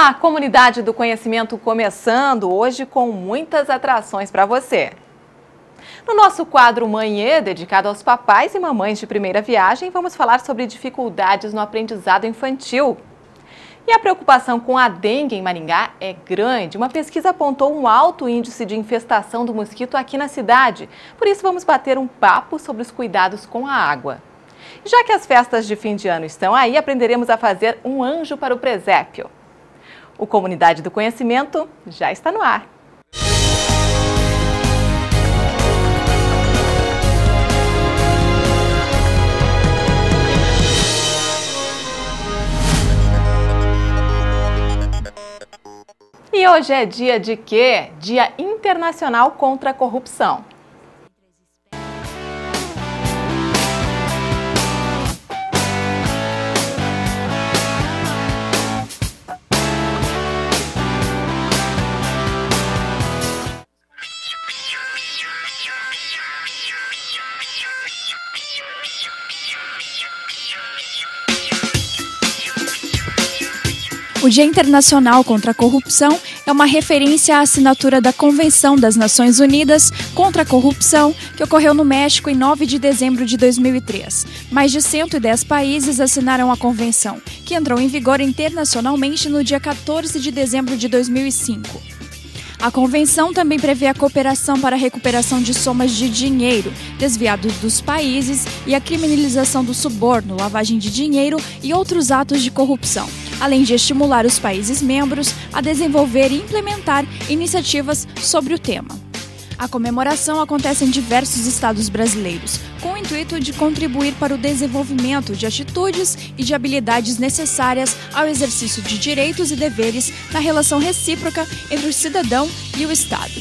Olá, comunidade do conhecimento começando hoje com muitas atrações para você. No nosso quadro Manhã, dedicado aos papais e mamães de primeira viagem, vamos falar sobre dificuldades no aprendizado infantil. E a preocupação com a dengue em Maringá é grande. Uma pesquisa apontou um alto índice de infestação do mosquito aqui na cidade. Por isso vamos bater um papo sobre os cuidados com a água. Já que as festas de fim de ano estão aí, aprenderemos a fazer um anjo para o presépio. O Comunidade do Conhecimento já está no ar. E hoje é dia de quê? Dia Internacional contra a Corrupção. O Dia Internacional contra a Corrupção é uma referência à assinatura da Convenção das Nações Unidas contra a Corrupção, que ocorreu no México em 9 de dezembro de 2003. Mais de 110 países assinaram a convenção, que entrou em vigor internacionalmente no dia 14 de dezembro de 2005. A convenção também prevê a cooperação para a recuperação de somas de dinheiro desviados dos países e a criminalização do suborno, lavagem de dinheiro e outros atos de corrupção, além de estimular os países membros a desenvolver e implementar iniciativas sobre o tema. A comemoração acontece em diversos estados brasileiros, com o intuito de contribuir para o desenvolvimento de atitudes e de habilidades necessárias ao exercício de direitos e deveres na relação recíproca entre o cidadão e o Estado.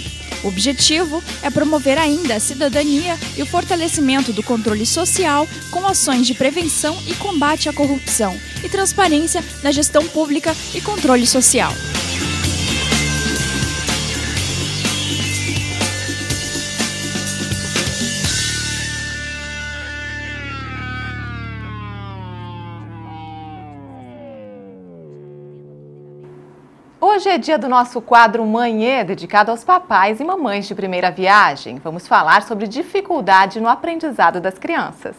O objetivo é promover ainda a cidadania e o fortalecimento do controle social com ações de prevenção e combate à corrupção e transparência na gestão pública e controle social. Hoje é dia do nosso quadro Manhã, dedicado aos papais e mamães de primeira viagem. Vamos falar sobre dificuldade no aprendizado das crianças.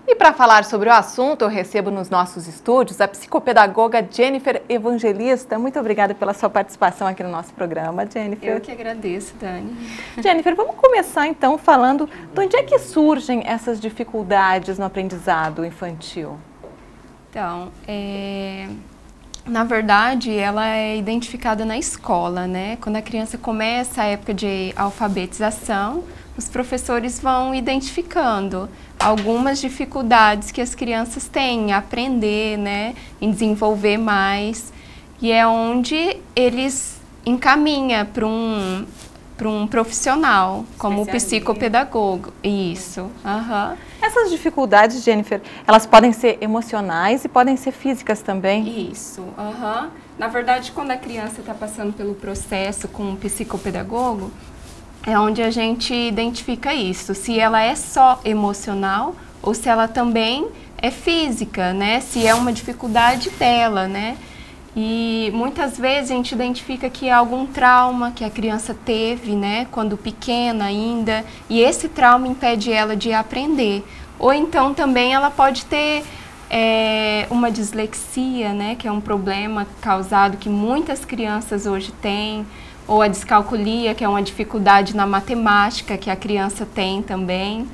E para falar sobre o assunto, eu recebo nos nossos estúdios a psicopedagoga Jennifer Evangelista. Muito obrigada pela sua participação aqui no nosso programa, Jennifer. Eu que agradeço, Dani. Jennifer, vamos começar então falando de onde é que surgem essas dificuldades no aprendizado infantil? Então, na verdade, ela é identificada na escola, né? Quando a criança começa a época de alfabetização, os professores vão identificando algumas dificuldades que as crianças têm em aprender, né, em desenvolver mais, e é onde eles encaminham para um profissional, como o psicopedagogo. Isso. Uhum. Essas dificuldades, Jennifer, elas podem ser emocionais e podem ser físicas também? Isso. Uhum. Na verdade, quando a criança está passando pelo processo com um psicopedagogo, é onde a gente identifica isso, se ela é só emocional ou se ela também é física, né? Se é uma dificuldade dela, né? E muitas vezes a gente identifica que é algum trauma que a criança teve, né? Quando pequena ainda, e esse trauma impede ela de aprender. Ou então também ela pode ter uma dislexia, né? Que é um problema causado que muitas crianças hoje têm. Ou a descalculia, que é uma dificuldade na matemática que a criança tem também.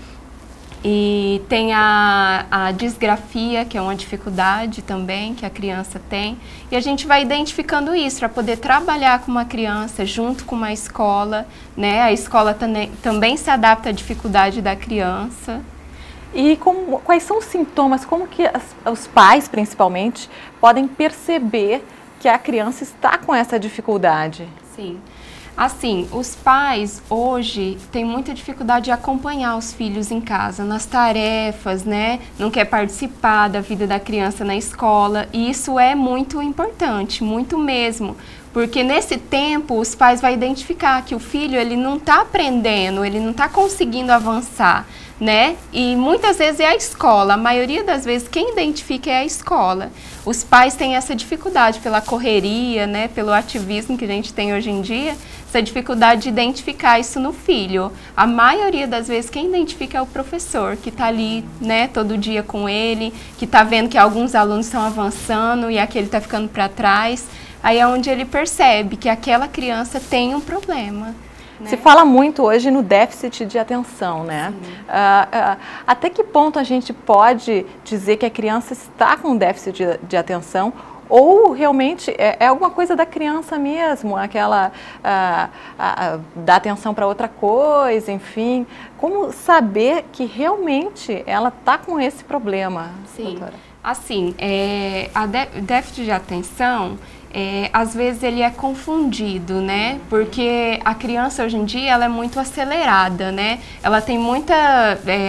E tem a disgrafia, que é uma dificuldade também que a criança tem. E a gente vai identificando isso para poder trabalhar com uma criança junto com uma escola, né? A escola também se adapta à dificuldade da criança. E quais são os sintomas, como que os pais, principalmente, podem perceber que a criança está com essa dificuldade? Sim. Assim, os pais hoje têm muita dificuldade de acompanhar os filhos em casa, nas tarefas, né? Não quer participar da vida da criança na escola, e isso é muito importante, muito mesmo. Porque nesse tempo os pais vão identificar que o filho ele não está aprendendo, ele não está conseguindo avançar, né? E muitas vezes é a escola, a maioria das vezes quem identifica é a escola. Os pais têm essa dificuldade pela correria, né? Pelo ativismo que a gente tem hoje em dia, essa dificuldade de identificar isso no filho. A maioria das vezes quem identifica é o professor, que está ali, né, todo dia com ele, que está vendo que alguns alunos estão avançando e aquele está ficando para trás. Aí é onde ele percebe que aquela criança tem um problema. Né? Se fala muito hoje no déficit de atenção, né? Até que ponto a gente pode dizer que a criança está com déficit de atenção ou realmente é alguma coisa da criança mesmo, aquela dá atenção para outra coisa, enfim. Como saber que realmente ela está com esse problema, doutora? Assim, o déficit de atenção, às vezes ele é confundido, né? Porque a criança hoje em dia ela é muito acelerada, né? Ela tem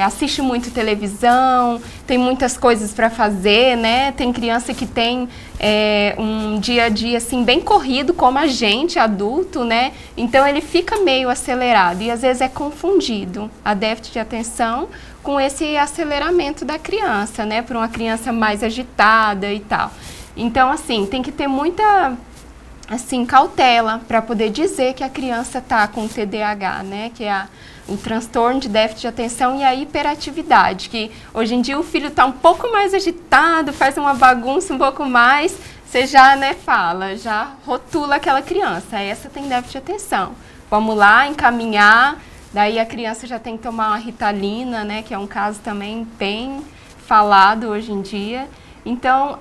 assiste muito televisão, tem muitas coisas para fazer, né? Tem criança que tem um dia a dia assim bem corrido, como a gente, adulto, né? Então ele fica meio acelerado e às vezes é confundido a déficit de atenção com esse aceleramento da criança, né? Por uma criança mais agitada e tal. Então, assim, tem que ter muita, assim, cautela para poder dizer que a criança está com TDAH, né? Que é o transtorno de déficit de atenção e a hiperatividade, que hoje em dia o filho está um pouco mais agitado, faz uma bagunça um pouco mais, você já, né, já rotula aquela criança, essa tem déficit de atenção. Vamos lá, encaminhar, daí a criança já tem que tomar uma Ritalina, né? Que é um caso também bem falado hoje em dia. Então,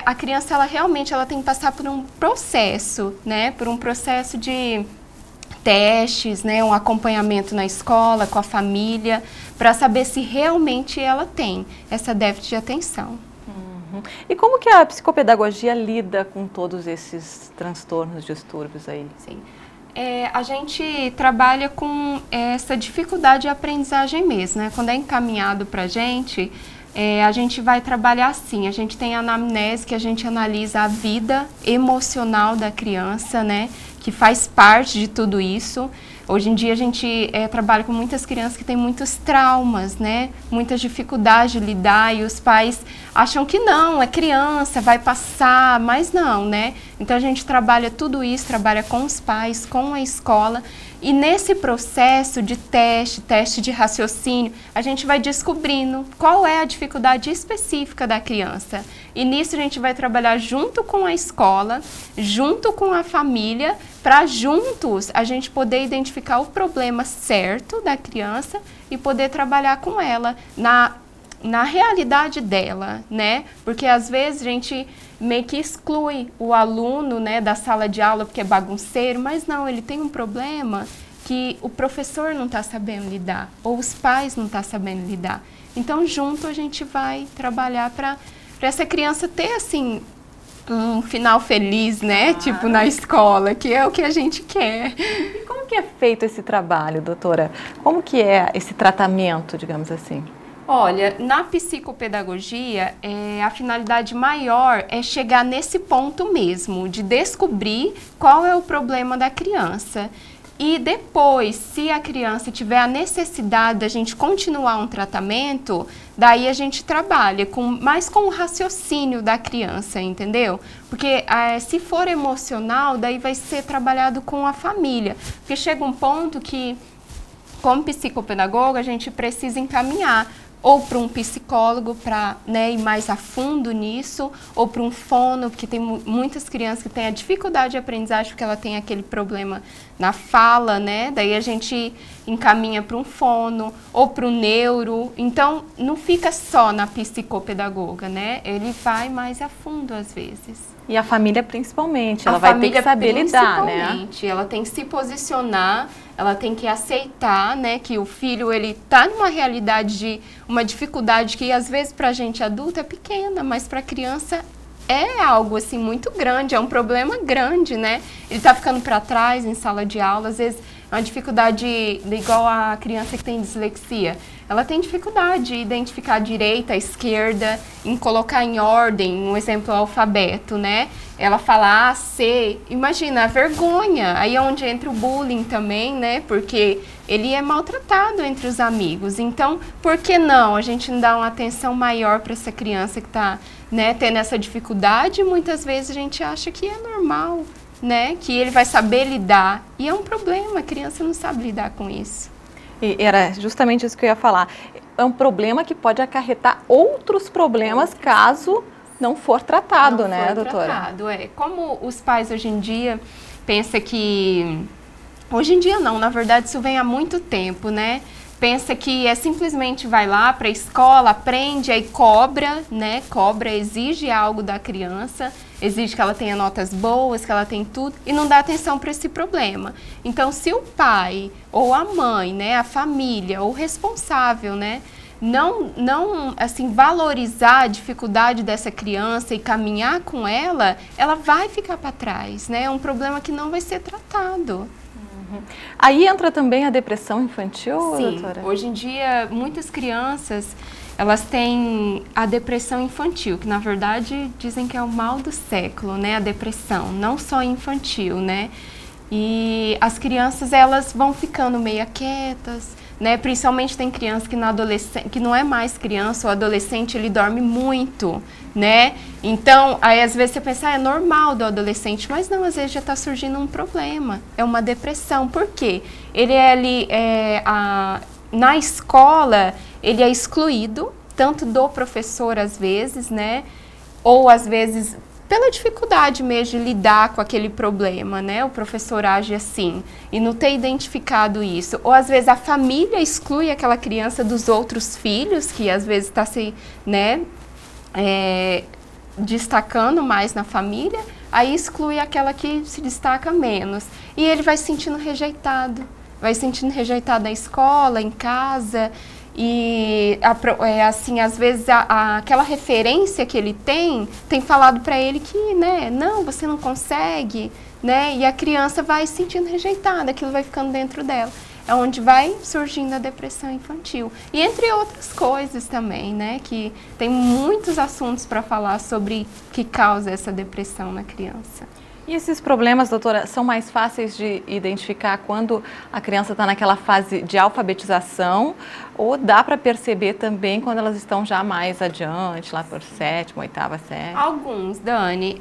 a criança, ela realmente tem que passar por um processo, né? Por um processo de testes, né? Um acompanhamento na escola, com a família, para saber se realmente ela tem essa déficit de atenção. Uhum. E como que a psicopedagogia lida com todos esses transtornos, distúrbios aí? Sim. A gente trabalha com essa dificuldade de aprendizagem mesmo, né? Quando é encaminhado para a gente vai trabalhar assim, a gente tem a anamnese, que a gente analisa a vida emocional da criança, né, que faz parte de tudo isso. Hoje em dia a gente trabalha com muitas crianças que têm muitos traumas, né, muitas dificuldades de lidar e os pais acham que não, é criança, vai passar, mas não, né. Então a gente trabalha tudo isso, trabalha com os pais, com a escola. E nesse processo de teste de raciocínio, a gente vai descobrindo qual é a dificuldade específica da criança. E nisso a gente vai trabalhar junto com a escola, junto com a família, para juntos a gente poder identificar o problema certo da criança e poder trabalhar com ela na realidade dela, né? Porque às vezes a gente meio que exclui o aluno, né, da sala de aula porque é bagunceiro, mas não, ele tem um problema que o professor não está sabendo lidar, ou os pais não estão sabendo lidar. Então, junto a gente vai trabalhar para essa criança ter, assim, um final feliz, né, tipo na escola, que é o que a gente quer. E como que é feito esse trabalho, doutora? Como que é esse tratamento, digamos assim? Olha, na psicopedagogia, a finalidade maior é chegar nesse ponto mesmo, de descobrir qual é o problema da criança. E depois, se a criança tiver a necessidade da gente continuar um tratamento, daí a gente trabalha mais com o raciocínio da criança, entendeu? Porque se for emocional, daí vai ser trabalhado com a família. Porque chega um ponto que, como psicopedagoga, a gente precisa encaminhar ou para um psicólogo para, né, ir mais a fundo nisso, ou para um fono, porque tem muitas crianças que têm a dificuldade de aprendizagem porque ela tem aquele problema na fala, né? Daí a gente encaminha para um fono ou para o neuro. Então, não fica só na psicopedagoga, né? Ele vai mais a fundo às vezes. E a família principalmente, ela vai ter que saber lidar, né? Ela tem que se posicionar, ela tem que aceitar, né, que o filho, ele tá numa realidade de uma dificuldade que às vezes pra gente adulto é pequena, mas pra criança é algo assim muito grande, é um problema grande, né? Ele está ficando para trás em sala de aula, às vezes é uma dificuldade igual a criança que tem dislexia. Ela tem dificuldade de identificar a direita, a esquerda, em colocar em ordem, um exemplo, o alfabeto, né? Ela fala A, C, imagina, a vergonha. Aí é onde entra o bullying também, né? Porque ele é maltratado entre os amigos. Então, por que não a gente não dá uma atenção maior para essa criança que está, né, tendo essa dificuldade? Muitas vezes a gente acha que é normal, né? Que ele vai saber lidar. E é um problema, a criança não sabe lidar com isso. E era justamente isso que eu ia falar. É um problema que pode acarretar outros problemas caso não for tratado, né, doutora? Tratado, é. Como os pais hoje em dia pensam que... Hoje em dia não, na verdade isso vem há muito tempo, né? Pensa que é simplesmente vai lá para a escola, aprende, aí cobra, né? Cobra, exige algo da criança, exige que ela tenha notas boas, que ela tenha tudo, e não dá atenção para esse problema. Então, se o pai ou a mãe, né, a família, ou o responsável, né, não assim, valorizar a dificuldade dessa criança e caminhar com ela, ela vai ficar para trás, né? É um problema que não vai ser tratado. Aí entra também a depressão infantil, Sim, doutora? Hoje em dia, muitas crianças, elas têm a depressão infantil, que na verdade dizem que é o mal do século, né? A depressão, não só infantil, né? E as crianças, elas vão ficando meio quietas, né? Principalmente tem criança que, que não é mais criança, o adolescente, ele dorme muito, né? Então, aí às vezes você pensa, é normal do adolescente, mas não, às vezes já está surgindo um problema, é uma depressão. Por quê? Ele é ali, na escola, ele é excluído, tanto do professor às vezes, né? Ou às vezes pela dificuldade mesmo de lidar com aquele problema, né? O professor age assim e não ter identificado isso. Ou às vezes a família exclui aquela criança dos outros filhos, que às vezes está se, né, destacando mais na família, aí exclui aquela que se destaca menos. E ele vai se sentindo rejeitado na escola, em casa. E assim, às vezes aquela referência que ele tem falado para ele que, né, não, você não consegue, né, e a criança vai se sentindo rejeitada, aquilo vai ficando dentro dela. É onde vai surgindo a depressão infantil. E entre outras coisas também, né, que tem muitos assuntos para falar sobre o que causa essa depressão na criança. E esses problemas, doutora, são mais fáceis de identificar quando a criança está naquela fase de alfabetização ou dá para perceber também quando elas estão já mais adiante, lá por 7ª, 8ª série? Alguns, Dani.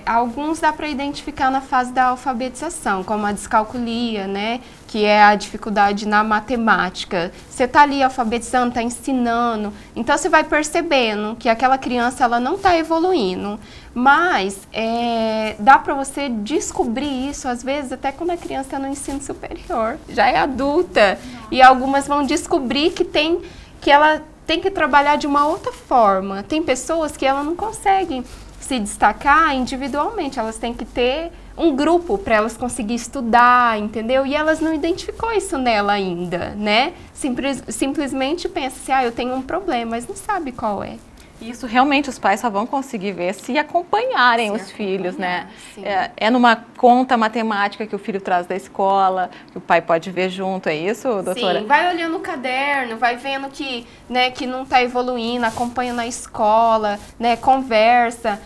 Alguns dá para identificar na fase da alfabetização, como a descalculia, né? Que é a dificuldade na matemática. Você está ali alfabetizando, está ensinando, então você vai percebendo que aquela criança ela não está evoluindo. Mas dá para você descobrir isso, às vezes, até quando a criança está no ensino superior, já é adulta. E algumas vão descobrir que ela tem que trabalhar de uma outra forma. Tem pessoas que ela não conseguem se destacar individualmente, elas têm que ter um grupo para elas conseguirem estudar, entendeu? E elas não identificou isso nela ainda, né? Simplesmente pensa assim, eu tenho um problema, mas não sabe qual é. Isso realmente os pais só vão conseguir ver se acompanharem os filhos, né? É numa conta matemática que o filho traz da escola, que o pai pode ver junto, é isso, doutora? Sim, vai olhando o caderno, vai vendo que, né, que não está evoluindo, acompanha na escola, né, conversa.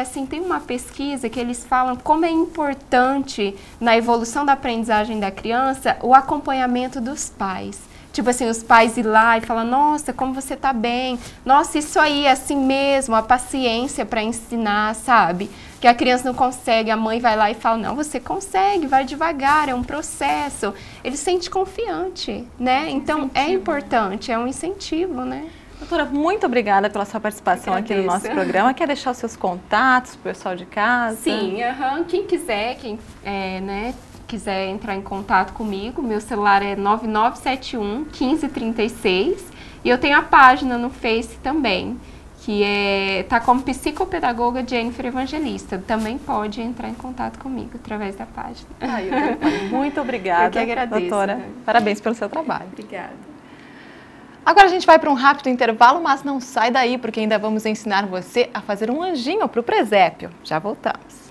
Assim, tem uma pesquisa que eles falam como é importante na evolução da aprendizagem da criança o acompanhamento dos pais. Tipo assim, os pais ir lá e falar, nossa, como você tá bem, nossa, isso aí é assim mesmo, a paciência para ensinar, sabe? Que a criança não consegue, a mãe vai lá e fala, não, você consegue, vai devagar, é um processo. Ele se sente confiante, né? Então, é importante, é um incentivo, né? Doutora, muito obrigada pela sua participação aqui no nosso programa. Quer deixar os seus contatos pro pessoal de casa? Sim, quem quiser, né, quiser entrar em contato comigo, meu celular é 9971 1536 e eu tenho a página no Face também, que tá como psicopedagoga Jennifer Evangelista. Também pode entrar em contato comigo através da página. Muito obrigada, eu que agradeço, doutora. Né? Parabéns pelo seu trabalho. Obrigada. Agora a gente vai para um rápido intervalo, mas não sai daí, porque ainda vamos ensinar você a fazer um anjinho para o presépio. Já voltamos.